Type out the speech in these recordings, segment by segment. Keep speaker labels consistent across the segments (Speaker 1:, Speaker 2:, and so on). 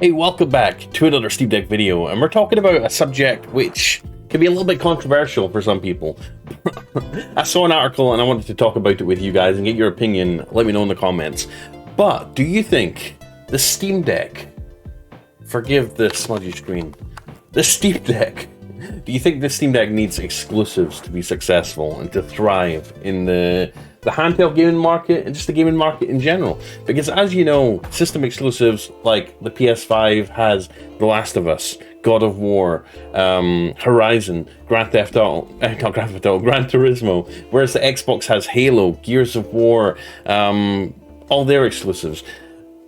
Speaker 1: Hey, welcome back to another Steam Deck video, and we're talking about a subject which can be a little bit controversial for some people. I saw an article and I wanted to talk about it with you guys and get your opinion. Let me know in the comments. But do you think the Steam Deck, forgive the smudgy screen, the Steam Deck, do you think the Steam Deck needs exclusives to be successful and to thrive in the handheld gaming market and just the gaming market in general? Because as you know, system exclusives like the PS5 has The Last of Us, God of War, Horizon, Gran Turismo, whereas the Xbox has Halo, Gears of War, all their exclusives.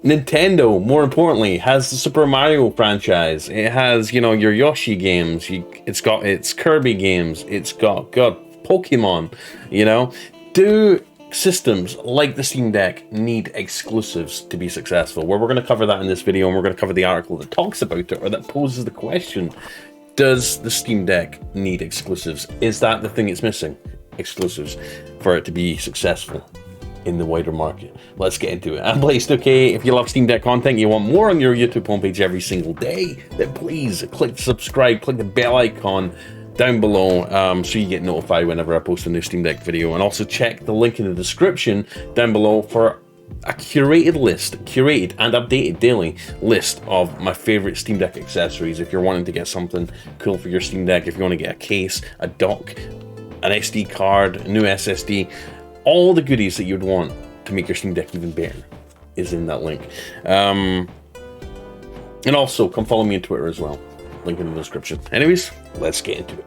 Speaker 1: Nintendo, more importantly, has the Super Mario franchise. It has, your Yoshi games. It's got its Kirby games. It's got Pokemon. Do systems like the Steam Deck need exclusives to be successful? Well, we're going to cover that in this video, and we're going to cover the article that talks about it, or that poses the question: does the Steam Deck need exclusives? Is that the thing it's missing? Exclusives for it to be successful in the wider market. Let's get into it. I'm Blaze2k. If you love Steam Deck content, you want more on your YouTube homepage every single day, then please click subscribe, click the bell icon down below so you get notified whenever I post a new Steam Deck video. And also check the link in the description down below for a curated and updated daily list of my favorite Steam Deck accessories. If you're wanting to get something cool for your Steam Deck, if you want to get a case, a dock, an SD card, a new SSD, all the goodies that you'd want to make your Steam Deck even better is in that link. And also, come follow me on Twitter as well. Link in the description. Anyways, let's get into it.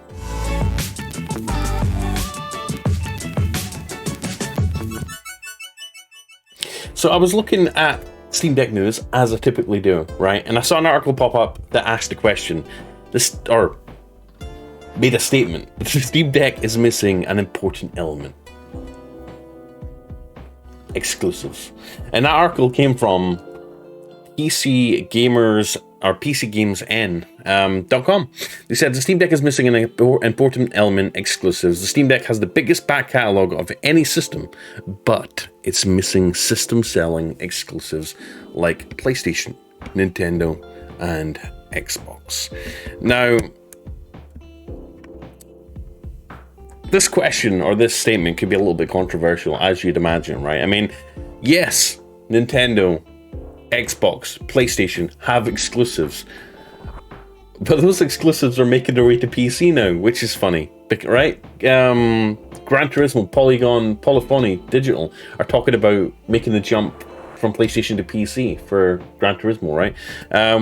Speaker 1: So I was looking at Steam Deck news, as I typically do, right? And I saw an article pop up that asked the question, made a statement: the Steam Deck is missing an important element. Exclusives. And that article came from PCGamesN.com. They said the Steam Deck is missing an important element: exclusives. The Steam Deck has the biggest back catalog of any system, but it's missing system-selling exclusives like PlayStation, Nintendo, and Xbox. Now, this question or this statement could be a little bit controversial, as you'd imagine, right? I mean, yes, Nintendo, Xbox, PlayStation have exclusives, but those exclusives are making their way to PC now, which is funny, right? Gran Turismo, Polyphony Digital are talking about making the jump from PlayStation to PC for Gran Turismo, right?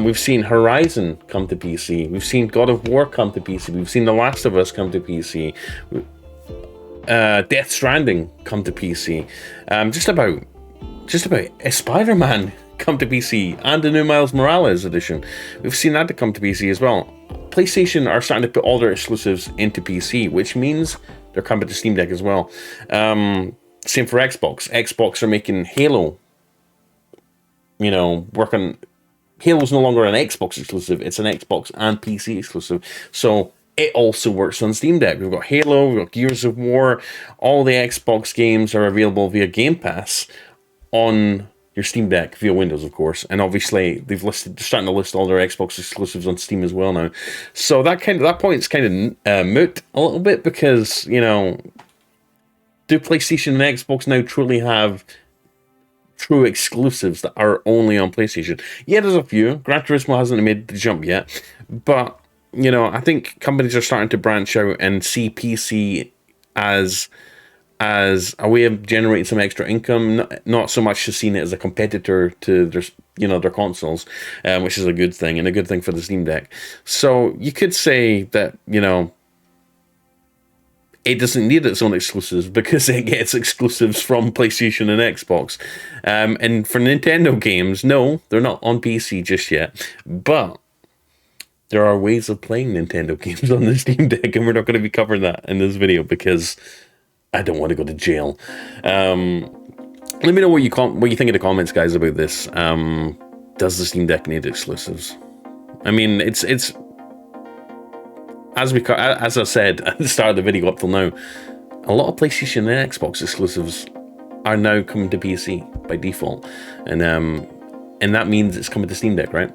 Speaker 1: We've seen Horizon come to PC. We've seen God of War come to PC. We've seen The Last of Us come to PC. Death Stranding come to PC. Just about a Spider-Man come to PC, and the new Miles Morales edition. We've seen that to come to PC as well. PlayStation are starting to put all their exclusives into PC, which means they're coming to Steam Deck as well. Same for Xbox. Xbox are making Halo. Halo's no longer an Xbox exclusive, it's an Xbox and PC exclusive. So it also works on Steam Deck. We've got Halo, we've got Gears of War. All the Xbox games are available via Game Pass on your Steam Deck via Windows, of course. And obviously, they're starting to list all their Xbox exclusives on Steam as well now. So that point is kind of moot a little bit, because do PlayStation and Xbox now truly have true exclusives that are only on PlayStation? Yeah, there's a few. Gran Turismo hasn't made the jump yet, but I think companies are starting to branch out and see PC as a way of generating some extra income, not so much just seeing it as a competitor to their consoles, which is a good thing, and a good thing for the Steam Deck. So you could say that it doesn't need its own exclusives because it gets exclusives from PlayStation and Xbox. And for Nintendo games, no, they're not on PC just yet, but there are ways of playing Nintendo games on the Steam Deck, and we're not going to be covering that in this video because I don't want to go to jail. Let me know what you think in the comments, guys, about this. Does the Steam Deck need exclusives? I mean, it's as I said at the start of the video up till now, a lot of PlayStation and Xbox exclusives are now coming to PC by default, and and that means it's coming to Steam Deck, right?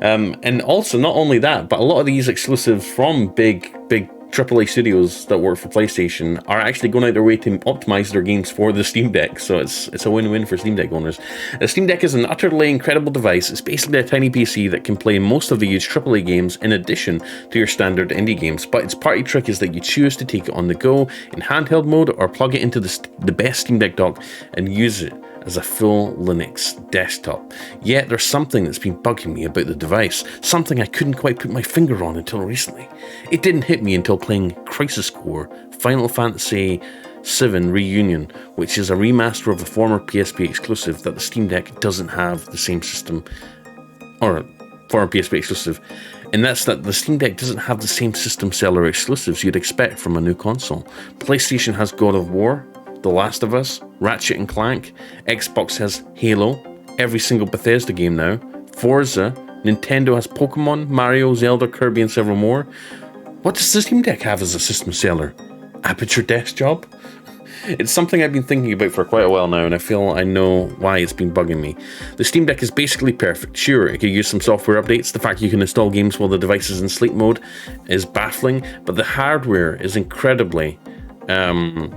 Speaker 1: And also, not only that, but a lot of these exclusives from big AAA studios that work for PlayStation are actually going out their way to optimize their games for the Steam Deck, so it's a win-win for Steam Deck owners. The Steam Deck is an utterly incredible device. It's basically a tiny PC that can play most of the huge AAA games in addition to your standard indie games, but its party trick is that you choose to take it on the go in handheld mode or plug it into the best Steam Deck dock and use it as a full Linux desktop. Yet there's something that's been bugging me about the device, something I couldn't quite put my finger on until recently. It didn't hit me until playing Crisis Core Final Fantasy VII Reunion, which is a remaster of a former PSP exclusive that the Steam Deck doesn't have the same system, or former PSP exclusive, and that's that the Steam Deck doesn't have the same system seller exclusives you'd expect from a new console. PlayStation has God of War, The Last of Us, Ratchet and Clank, Xbox has Halo, every single Bethesda game now, Forza, Nintendo has Pokemon, Mario, Zelda, Kirby, and several more. What does the Steam Deck have as a system seller? Aperture Desk Job? It's something I've been thinking about for quite a while now, and I feel I know why it's been bugging me. The Steam Deck is basically perfect. Sure, it could use some software updates. The fact you can install games while the device is in sleep mode is baffling, but the hardware is incredible, and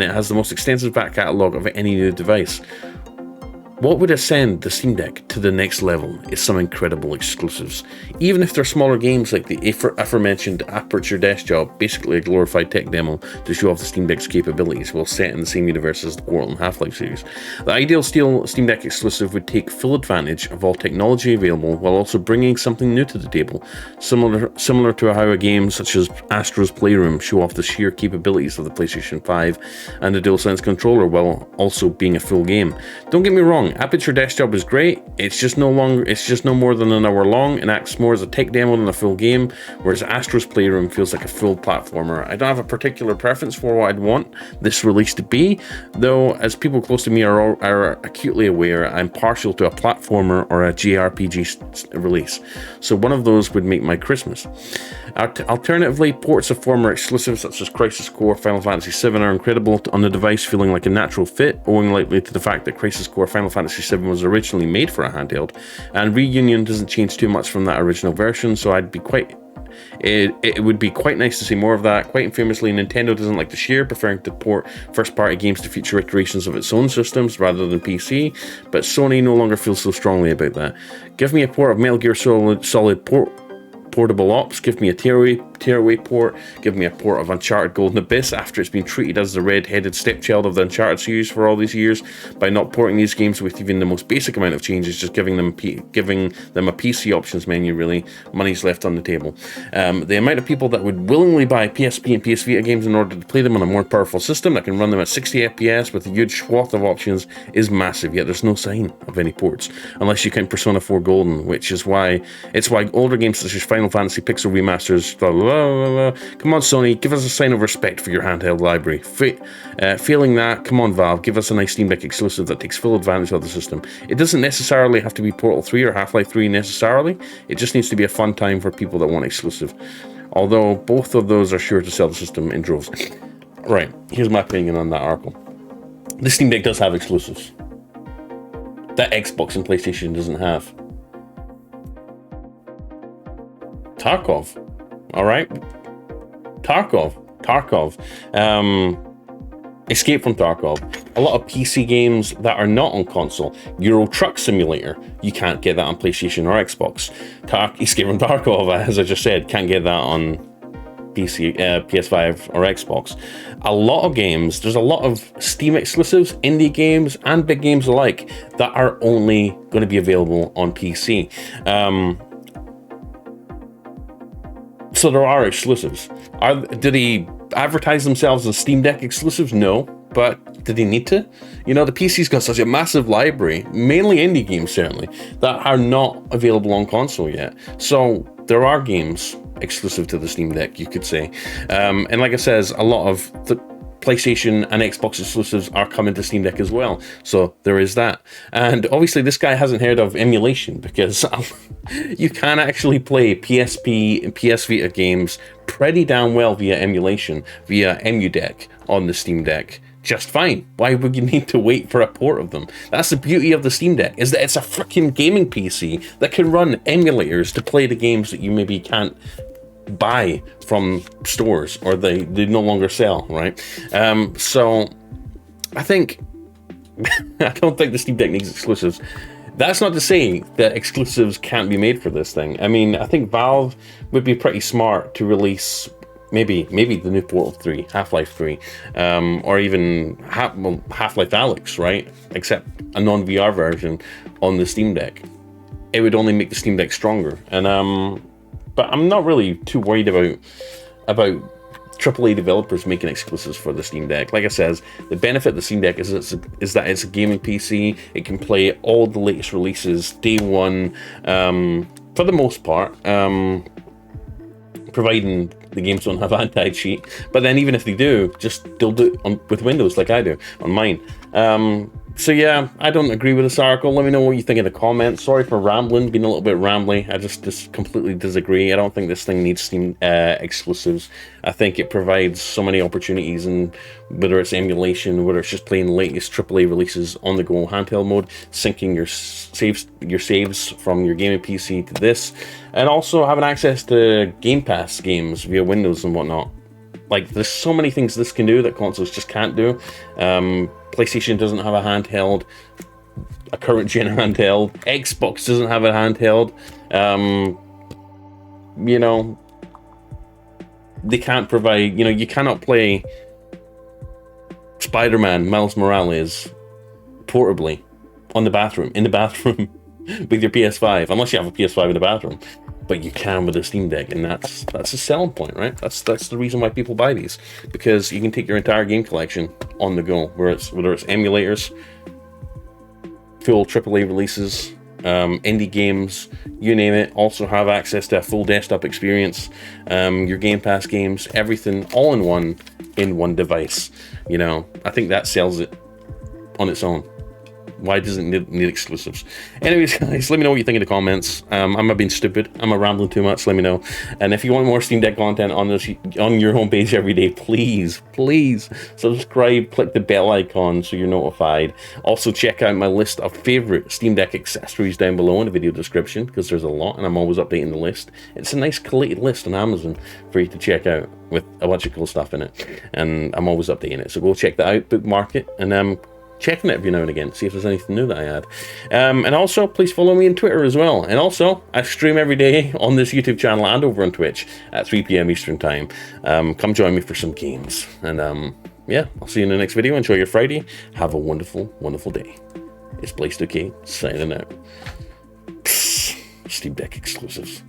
Speaker 1: it has the most extensive back catalogue of any new device. What would ascend the Steam Deck to the next level is some incredible exclusives. Even if they're smaller games like the aforementioned Aperture Desk Job, basically a glorified tech demo to show off the Steam Deck's capabilities while set in the same universe as the Portal and Half-Life series. The ideal Steam Deck exclusive would take full advantage of all technology available while also bringing something new to the table, similar to how a game such as Astro's Playroom show off the sheer capabilities of the PlayStation 5 and the DualSense controller while also being a full game. Don't get me wrong, Aperture Desk Job is great. It's just no more than an hour long and acts more as a tech demo than a full game, whereas Astro's Playroom feels like a full platformer. I don't have a particular preference for what I'd want this release to be, though as people close to me are acutely aware, I'm partial to a platformer or a JRPG release, so one of those would make my Christmas. Alternatively, ports of former exclusives such as Crisis Core Final Fantasy VII are incredible on the device, feeling like a natural fit, owing likely to the fact that Crisis Core Final Fantasy VII was originally made for a handheld, and Reunion doesn't change too much from that original version, so it would be quite nice to see more of that. Quite famously, Nintendo doesn't like to share, preferring to port first-party games to future iterations of its own systems rather than PC, but Sony no longer feels so strongly about that. Give me a port of Metal Gear Solid Portable Ops, give me a tearaway port, give me a port of Uncharted Golden Abyss after it's been treated as the red-headed stepchild of the Uncharted series for all these years by not porting these games with even the most basic amount of changes, just giving them a PC options menu. Really, money's left on the table. The amount of people that would willingly buy PSP and PS Vita games in order to play them on a more powerful system that can run them at 60 FPS with a huge swath of options is massive, yet there's no sign of any ports, unless you count Persona 4 Golden, which is why older games such as Final Fantasy Pixel Remasters, come on Sony, give us a sign of respect for your handheld library. Failing that, come on Valve, give us a nice Steam Deck exclusive that takes full advantage of the system. It doesn't necessarily have to be Portal 3 or Half-Life 3 necessarily, it just needs to be a fun time for people that want exclusive. Although both of those are sure to sell the system in droves. Right, here's my opinion on that article. The Steam Deck does have exclusives that Xbox and PlayStation doesn't have. Tarkov. Alright. Tarkov. Escape from Tarkov. A lot of PC games that are not on console. Euro Truck Simulator. You can't get that on PlayStation or Xbox. Escape from Tarkov, as I just said, can't get that on PC, PS5 or Xbox. A lot of games, there's a lot of Steam exclusives, indie games, and big games alike that are only going to be available on PC. So there are exclusives. Did he advertise themselves as Steam Deck exclusives? No, but did he need to? You know, the PC's got such a massive library, mainly indie games certainly, that are not available on console yet. So there are games exclusive to the Steam Deck, you could say. And like I says, a lot of the PlayStation and Xbox exclusives are coming to Steam Deck as well, so there is that. And obviously this guy hasn't heard of emulation, because you can actually play PSP and PS Vita games pretty damn well via emulation, via EmuDeck on the Steam Deck. just fine. Why would you need to wait for a port of them? That's the beauty of the Steam Deck, is that it's a freaking gaming PC that can run emulators to play the games that you maybe can't buy from stores, or they no longer sell, right? So I think I don't think the Steam Deck needs exclusives. That's not to say that exclusives can't be made for this thing. I mean, I think Valve would be pretty smart to release maybe the new Portal 3, Half-Life 3, or even Half-Life Alyx, right? Except a non-VR version on the Steam Deck. It would only make the Steam Deck stronger. And but I'm not really too worried about AAA developers making exclusives for the Steam Deck. Like I said, the benefit of the Steam Deck is that it's a gaming PC. It can play all the latest releases day one, for the most part, providing the games don't have anti-cheat. But then even if they do, they'll do it with Windows like I do on mine. So yeah, I don't agree with this article. Let me know what you think in the comments. Sorry for rambling, being a little bit rambly. I just completely disagree. I don't think this thing needs Steam exclusives. I think it provides so many opportunities, and whether it's emulation, whether it's just playing the latest AAA releases on the go handheld mode, syncing your saves from your gaming PC to this, and also having access to Game Pass games via Windows and whatnot. Like, there's so many things this can do that consoles just can't do. PlayStation doesn't have a handheld, a current gen handheld. Xbox doesn't have a handheld. You know, they can't provide, you know, you cannot play Spider-Man Miles Morales portably in the bathroom with your PS5, unless you have a PS5 in the bathroom. But you can with a Steam Deck, and that's a selling point, right? That's the reason why people buy these, because you can take your entire game collection on the go, whether it's emulators, full AAA releases, indie games, you name it. Also have access to a full desktop experience, your Game Pass games, everything all in one device. You know, I think that sells it on its own. Why does it need exclusives? Anyways, guys, let me know what you think in the comments. Am I being stupid? Am I rambling too much? Let me know. And if you want more Steam Deck content on your homepage every day, please subscribe, click the bell icon so you're notified. Also, check out my list of favorite Steam Deck accessories down below in the video description, because there's a lot, and I'm always updating the list. It's a nice collated list on Amazon for you to check out with a bunch of cool stuff in it, and I'm always updating it. So go check that out, bookmark it, and checking it every now and again, see if there's anything new that I add. And also, please follow me on Twitter as well. And also, I stream every day on this YouTube channel and over on Twitch at 3 p.m. Eastern Time. Come join me for some games. And yeah, I'll see you in the next video. Enjoy your Friday. Have a wonderful, wonderful day. It's Blaze2K signing out. Steam Deck exclusives.